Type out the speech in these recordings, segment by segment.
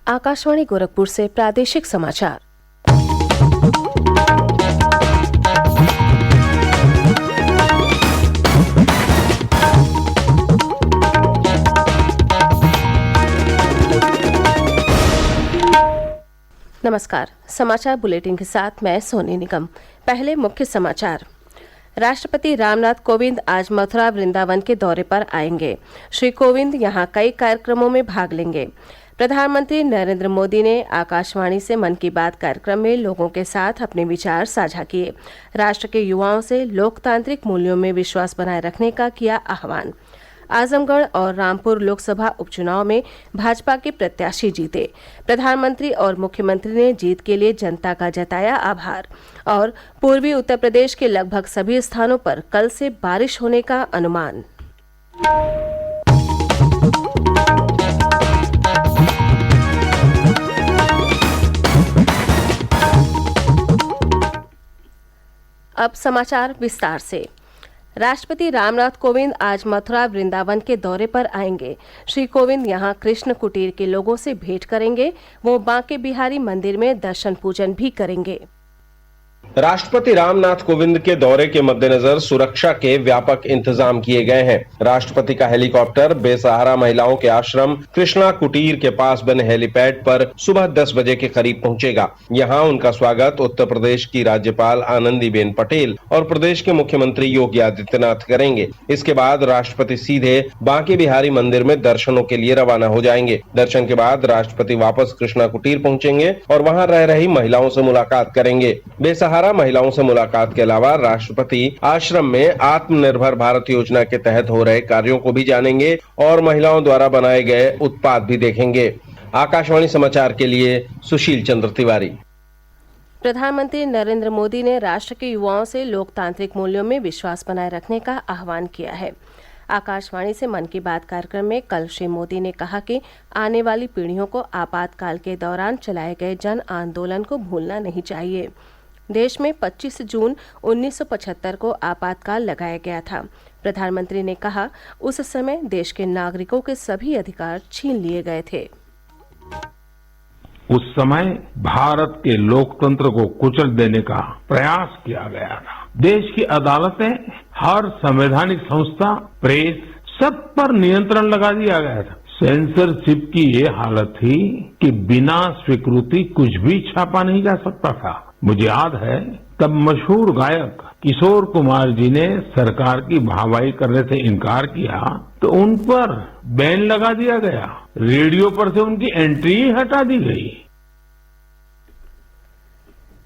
आकाशवाणी गोरखपुर से प्रादेशिक समाचार। नमस्कार। समाचार बुलेटिन के साथ मैं सोनी निगम। पहले मुख्य समाचार। राष्ट्रपति रामनाथ कोविंद आज मथुरा वृंदावन के दौरे पर आएंगे। श्री कोविंद यहां कई कार्यक्रमों में भाग लेंगे। प्रधानमंत्री नरेंद्र मोदी ने आकाशवाणी से मन की बात कार्यक्रम में लोगों के साथ अपने विचार साझा किए। राष्ट्र के युवाओं से लोकतांत्रिक मूल्यों में विश्वास बनाए रखने का किया आह्वान। आजमगढ़ और रामपुर लोकसभा उपचुनाव में भाजपा के प्रत्याशी जीते। प्रधानमंत्री और मुख्यमंत्री ने जीत के लिए जनता का जताया आभार। और पूर्वी उत्तर प्रदेश के लगभग सभी स्थानों पर कल से बारिश होने का अनुमान। अब समाचार विस्तार से। राष्ट्रपति रामनाथ कोविंद आज मथुरा वृंदावन के दौरे पर आएंगे। श्री कोविंद यहां कृष्ण कुटीर के लोगों से भेंट करेंगे। वो बांके बिहारी मंदिर में दर्शन पूजन भी करेंगे। राष्ट्रपति रामनाथ कोविंद के दौरे के मद्देनजर सुरक्षा के व्यापक इंतजाम किए गए हैं। राष्ट्रपति का हेलीकॉप्टर बेसहारा महिलाओं के आश्रम कृष्णा कुटीर के पास बने हेलीपैड पर सुबह 10 बजे के करीब पहुंचेगा। यहां उनका स्वागत उत्तर प्रदेश की राज्यपाल आनंदीबेन पटेल और प्रदेश के मुख्यमंत्री योगी आदित्यनाथ करेंगे। इसके बाद राष्ट्रपति सीधे बांके बिहारी मंदिर में दर्शनों के लिए रवाना हो जाएंगे। दर्शन के बाद राष्ट्रपति वापस कृष्णा कुटीर पहुंचेंगे और वहां रह रही महिलाओं से मुलाकात करेंगे। बेसहारा महिलाओं से मुलाकात के अलावा राष्ट्रपति आश्रम में आत्मनिर्भर भारत योजना के तहत हो रहे कार्यों को भी जानेंगे और महिलाओं द्वारा बनाए गए उत्पाद भी देखेंगे। आकाशवाणी समाचार के लिए सुशील चंद्र तिवारी। प्रधानमंत्री नरेंद्र मोदी ने राष्ट्र के युवाओं से लोकतांत्रिक मूल्यों में विश्वास बनाए रखने का आह्वान किया है। आकाशवाणी से मन की बात कार्यक्रम में कल श्री मोदी ने कहा कि आने वाली पीढ़ियों को आपातकाल के दौरान चलाए गए जन आंदोलन को भूलना नहीं चाहिए। देश में 25 जून 1975 को आपातकाल लगाया गया था। प्रधानमंत्री ने कहा, उस समय देश के नागरिकों के सभी अधिकार छीन लिए गए थे। उस समय भारत के लोकतंत्र को कुचल देने का प्रयास किया गया था। देश की अदालतें, हर संवैधानिक संस्था, प्रेस, सब पर नियंत्रण लगा दिया गया था। सेंसरशिप की ये हालत थी कि बिना स्वीकृति कुछ भी छापा नहीं जा सकता था। मुझे याद है तब मशहूर गायक किशोर कुमार जी ने सरकार की वाहवाही करने से इनकार किया तो उन पर बैन लगा दिया गया। रेडियो पर से उनकी एंट्री ही हटा दी गई।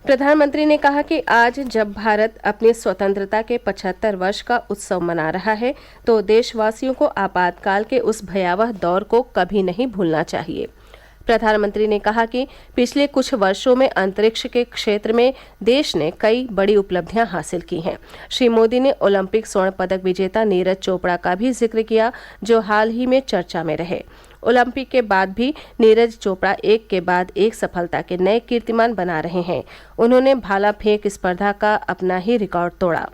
प्रधानमंत्री ने कहा कि आज जब भारत अपनी स्वतंत्रता के 75 वर्ष का उत्सव मना रहा है तो देशवासियों को आपातकाल के उस भयावह दौर को कभी नहीं भूलना चाहिए। प्रधानमंत्री ने कहा कि पिछले कुछ वर्षों में अंतरिक्ष के क्षेत्र में देश ने कई बड़ी उपलब्धियां हासिल की हैं। श्री मोदी ने ओलंपिक स्वर्ण पदक विजेता नीरज चोपड़ा का भी जिक्र किया, जो हाल ही में चर्चा में रहे। ओलंपिक के बाद भी नीरज चोपड़ा एक के बाद एक सफलता के नए कीर्तिमान बना रहे हैं। उन्होंने भाला फेंक स्पर्धा का अपना ही रिकॉर्ड तोड़ा।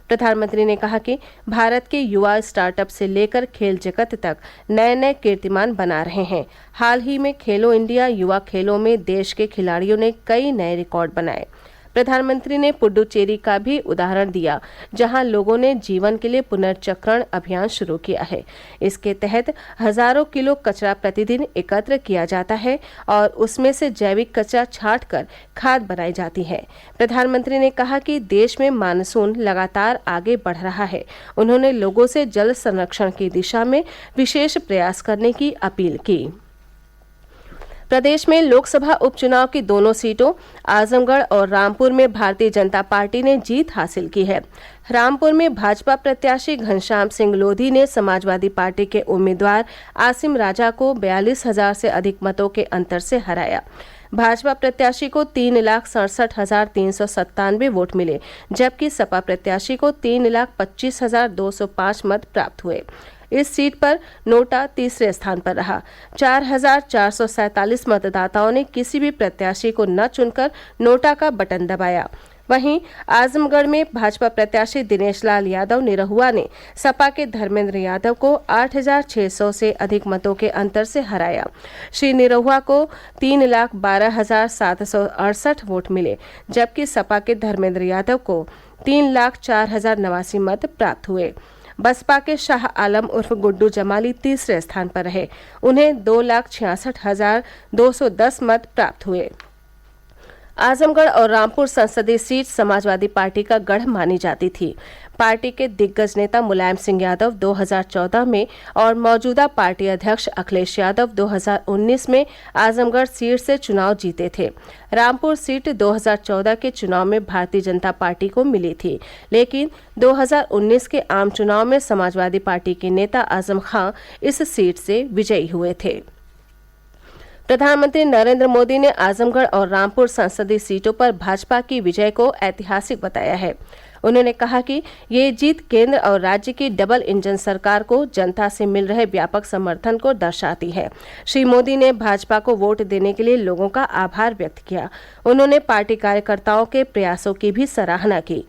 प्रधानमंत्री ने कहा कि भारत के युवा स्टार्टअप से लेकर खेल जगत तक नए नए कीर्तिमान बना रहे हैं। हाल ही में खेलो इंडिया युवा खेलों में देश के खिलाड़ियों ने कई नए रिकॉर्ड बनाए। प्रधानमंत्री ने पुडुचेरी का भी उदाहरण दिया, जहां लोगों ने जीवन के लिए पुनर्चक्रण अभियान शुरू किया है। इसके तहत हजारों किलो कचरा प्रतिदिन एकत्र किया जाता है और उसमें से जैविक कचरा छांटकर खाद बनाई जाती है। प्रधानमंत्री ने कहा कि देश में मानसून लगातार आगे बढ़ रहा है। उन्होंने लोगों से जल संरक्षण की दिशा में विशेष प्रयास करने की अपील की। प्रदेश में लोकसभा उपचुनाव की दोनों सीटों आजमगढ़ और रामपुर में भारतीय जनता पार्टी ने जीत हासिल की है। रामपुर में भाजपा प्रत्याशी घनश्याम सिंह लोधी ने समाजवादी पार्टी के उम्मीदवार आसिम राजा को 42,000 से अधिक मतों के अंतर से हराया। भाजपा प्रत्याशी को 3,67,397 वोट मिले, जबकि सपा प्रत्याशी को 3,25,205 मत प्राप्त हुए। इस सीट पर नोटा तीसरे स्थान पर रहा। 4,447 मतदाताओं ने किसी भी प्रत्याशी को न चुनकर नोटा का बटन दबाया। वहीं आजमगढ़ में भाजपा प्रत्याशी दिनेश लाल यादव निरहुआ ने सपा के धर्मेंद्र यादव को 8,600 से अधिक मतों के अंतर से हराया। श्री निरहुआ को 3,12,768 वोट मिले, जबकि सपा के धर्मेंद्र यादव को 3,04,089 मत प्राप्त हुए। बसपा के शाह आलम उर्फ गुड्डू जमाली तीसरे स्थान पर रहे। उन्हें 2,66,210 मत प्राप्त हुए। आजमगढ़ और रामपुर संसदीय सीट समाजवादी पार्टी का गढ़ मानी जाती थी। पार्टी के दिग्गज नेता मुलायम सिंह यादव 2014 में और मौजूदा पार्टी अध्यक्ष अखिलेश यादव 2019 में आजमगढ़ सीट से चुनाव जीते थे। रामपुर सीट 2014 के चुनाव में भारतीय जनता पार्टी को मिली थी, लेकिन 2019 के आम चुनाव में समाजवादी पार्टी के नेता आजम खां इस सीट से विजयी हुए थे। प्रधानमंत्री नरेंद्र मोदी ने आजमगढ़ और रामपुर संसदीय सीटों पर भाजपा की विजय को ऐतिहासिक बताया है। उन्होंने कहा कि ये जीत केंद्र और राज्य की डबल इंजन सरकार को जनता से मिल रहे व्यापक समर्थन को दर्शाती है। श्री मोदी ने भाजपा को वोट देने के लिए लोगों का आभार व्यक्त किया। उन्होंने पार्टी कार्यकर्ताओं के प्रयासों की भी सराहना की।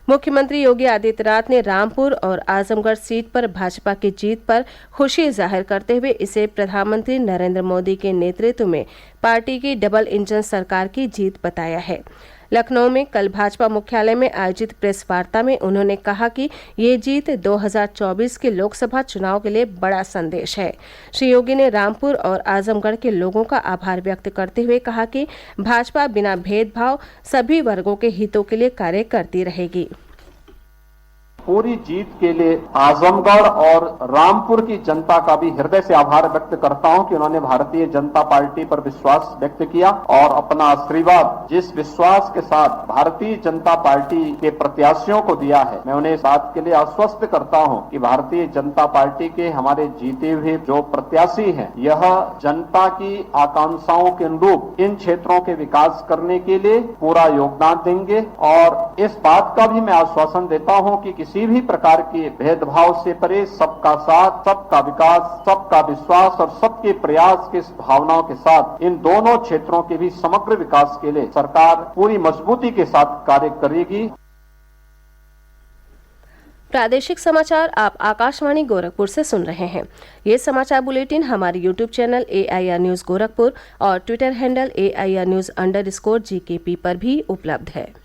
मुख्यमंत्री योगी आदित्यनाथ ने रामपुर और आजमगढ़ सीट पर भाजपा की जीत पर खुशी जाहिर करते हुए इसे प्रधानमंत्री नरेंद्र मोदी के नेतृत्व में पार्टी की डबल इंजन सरकार की जीत बताया है। लखनऊ में कल भाजपा मुख्यालय में आयोजित प्रेस वार्ता में उन्होंने कहा कि ये जीत 2024 के लोकसभा चुनाव के लिए बड़ा संदेश है। श्री योगी ने रामपुर और आजमगढ़ के लोगों का आभार व्यक्त करते हुए कहा कि भाजपा बिना भेदभाव सभी वर्गों के हितों के लिए कार्य करती रहेगी। पूरी जीत के लिए आजमगढ़ और रामपुर की जनता का भी हृदय से आभार व्यक्त करता हूं कि उन्होंने भारतीय जनता पार्टी पर विश्वास व्यक्त किया और अपना आशीर्वाद जिस विश्वास के साथ भारतीय जनता पार्टी के प्रत्याशियों को दिया है, मैं उन्हें इस बात के लिए आश्वस्त करता हूं कि भारतीय जनता पार्टी के हमारे जीते हुए जो प्रत्याशी हैं, यह जनता की आकांक्षाओं के अनुरूप इन क्षेत्रों के विकास करने के लिए पूरा योगदान देंगे। और इस बात का भी मैं आश्वासन देता हूं कि किसी भी प्रकार के भेदभाव से परे सबका साथ, सबका विकास, सबका विश्वास और सबके प्रयास की भावनाओं के साथ इन दोनों क्षेत्रों के भी समग्र विकास के लिए सरकार पूरी मजबूती के साथ कार्य करेगी। प्रादेशिक समाचार आप आकाशवाणी गोरखपुर से सुन रहे हैं। ये समाचार बुलेटिन हमारे YouTube channel AIR news Gorakhpur और ट्विटर हैंडल AIR न्यूज_GKP पर भी उपलब्ध है।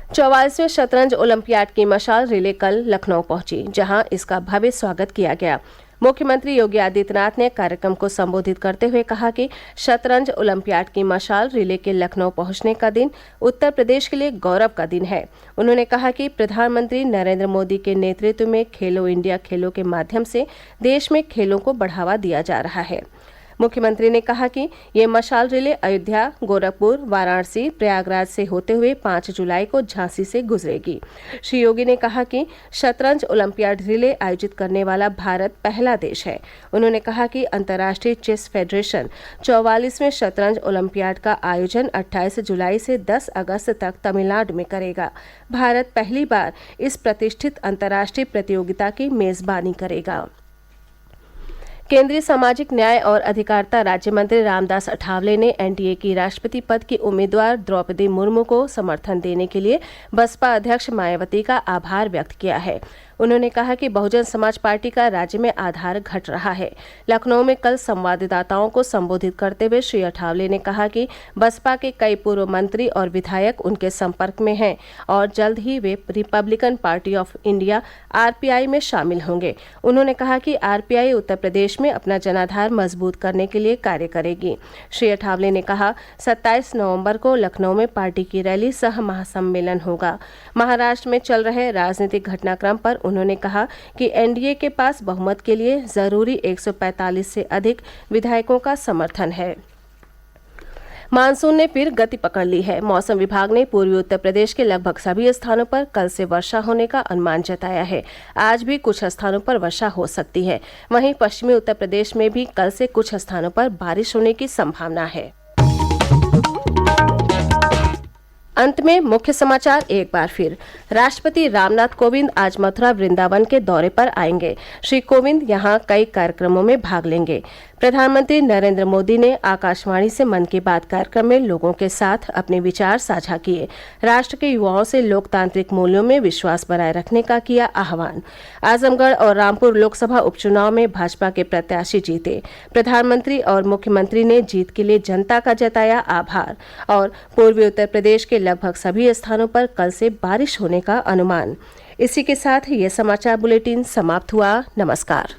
44वें शतरंज ओलंपियाड की मशाल रिले कल लखनऊ पहुंची, जहां इसका भव्य स्वागत किया गया। मुख्यमंत्री योगी आदित्यनाथ ने कार्यक्रम को संबोधित करते हुए कहा कि शतरंज ओलंपियाड की मशाल रिले के लखनऊ पहुंचने का दिन उत्तर प्रदेश के लिए गौरव का दिन है। उन्होंने कहा कि प्रधानमंत्री नरेंद्र मोदी के नेतृत्व में खेलो इंडिया खेलों के माध्यम से देश में खेलों को बढ़ावा दिया जा रहा है। मुख्यमंत्री ने कहा कि ये मशाल रिले अयोध्या, गोरखपुर, वाराणसी, प्रयागराज से होते हुए 5 जुलाई को झांसी से गुजरेगी। श्री योगी ने कहा कि शतरंज ओलंपियाड रिले आयोजित करने वाला भारत पहला देश है। उन्होंने कहा कि अंतर्राष्ट्रीय चेस फेडरेशन 44वें शतरंज ओलंपियाड का आयोजन 28 जुलाई से 10 अगस्त तक तमिलनाडु में करेगा। भारत पहली बार इस प्रतिष्ठित अंतर्राष्ट्रीय प्रतियोगिता की मेजबानी करेगा। केंद्रीय सामाजिक न्याय और अधिकारिता राज्य मंत्री रामदास अठावले ने NDA की राष्ट्रपति पद की उम्मीदवार द्रौपदी मुर्मू को समर्थन देने के लिए बसपा अध्यक्ष मायावती का आभार व्यक्त किया है। उन्होंने कहा कि बहुजन समाज पार्टी का राज्य में आधार घट रहा है। लखनऊ में कल संवाददाताओं को संबोधित करते हुए श्री अठावले ने कहा कि बसपा के कई पूर्व मंत्री और विधायक उनके संपर्क में हैं और जल्द ही वे Republican Party of India RPI में शामिल होंगे। उन्होंने कहा कि RPI उत्तर प्रदेश में अपना जनाधार मजबूत करने के लिए कार्य करेगी। श्री अठावले ने कहा 27 नवंबर को लखनऊ में पार्टी की रैली सह महासम्मेलन होगा। महाराष्ट्र में चल रहे राजनीतिक घटनाक्रम पर उन्होंने कहा कि NDA के पास बहुमत के लिए जरूरी 145 से अधिक विधायकों का समर्थन है। मानसून ने फिर गति पकड़ ली है। मौसम विभाग ने पूर्वी उत्तर प्रदेश के लगभग सभी स्थानों पर कल से वर्षा होने का अनुमान जताया है। आज भी कुछ स्थानों पर वर्षा हो सकती है। वहीं पश्चिमी उत्तर प्रदेश में भी कल से कुछ स्थानों पर बारिश होने की संभावना है। अंत में मुख्य समाचार एक बार फिर। राष्ट्रपति रामनाथ कोविंद आज मथुरा वृंदावन के दौरे पर आएंगे। श्री कोविंद यहां कई कार्यक्रमों में भाग लेंगे। प्रधानमंत्री नरेंद्र मोदी ने आकाशवाणी से मन की बात कार्यक्रम में लोगों के साथ अपने विचार साझा किए। राष्ट्र के युवाओं से लोकतांत्रिक मूल्यों में विश्वास बनाए रखने का किया आह्वान। आजमगढ़ और रामपुर लोकसभा उपचुनाव में भाजपा के प्रत्याशी जीते। प्रधानमंत्री और मुख्यमंत्री ने जीत के लिए जनता का जताया आभार। और पूर्वी उत्तर प्रदेश के लगभग सभी स्थानों पर कल से बारिश होने का अनुमान। इसी के साथ ये समाचार बुलेटिन समाप्त हुआ। नमस्कार।